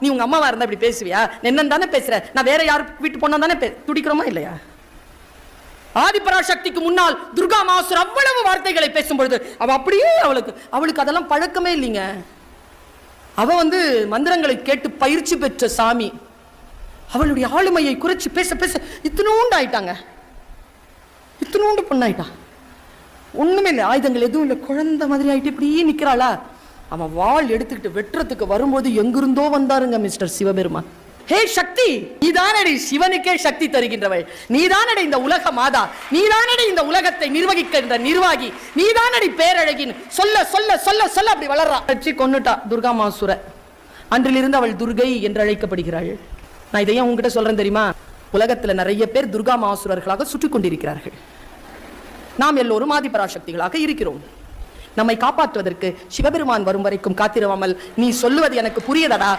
நீ உங்க அம்மாவா இருந்தா இப்படி பேசுவியா? என்னன்னு தானே பேசுற? நான் வேற யாரு வீட்டு பொண்ணா தானே துடிக்கிறோமா இல்லையா? ஆதிபராசக்திக்கு முன்னால் துர்கா மாசுர் அவ்வளவு வார்த்தைகளை பேசும்பொழுது அவ அப்படியே அவளுக்கு அதெல்லாம் பழக்கமே இல்லைங்க. அவ மந்திரங்களை கேட்டு பயிற்சி பெற்ற சாமி. அவளுடைய ஆளுமையை குறைச்சி பேச பேச இத்தினூண்டு ஆயிட்டாங்க. இத்தினூண்டு பொண்ணாயிட்டா. ஒண்ணுமே இல்லை, ஆயுதங்கள் எதுவும் இல்லை, குழந்தை மாதிரி ஆயிட்டு இப்படியே நிக்கிறாளா? அவன் வாள் எடுத்துக்கிட்டு வெட்டுறதுக்கு வரும்போது எங்கிருந்தோ வந்தாருங்க மிஸ்டர் சிவபெருமான். ஹே சக்தி, நீதானடி சிவனுக்கே சக்தி தருகின்றவள், நீதானடி இந்த உலக மாதா, நீதானடி இந்த உலகத்தை நிர்வகிக்கின்ற நிர்வாகி, நீதானடி பேரழகின் சொல்ல சொல்ல சொல்ல சொல்ல அப்படி வளர்றா. கொன்னுட்டா துர்கா மாசுர. அன்றிலிருந்து அவள் துர்கை என்று அழைக்கப்படுகிறாள். நான் இதையும் உங்ககிட்ட சொல்றேன் தெரியுமா? உலகத்துல நிறைய பேர் துர்கா மாசுரர்களாக சுற்றி கொண்டிருக்கிறார்கள். நாம் எல்லோரும் ஆதிபராசக்திகளாக இருக்கிறோம். நம்மை காப்பாற்றுவதற்கு சிவபெருமான் வரும் வரைக்கும் காத்திருவாமல் நீ சொல்லுவது எனக்கு புரியதடா.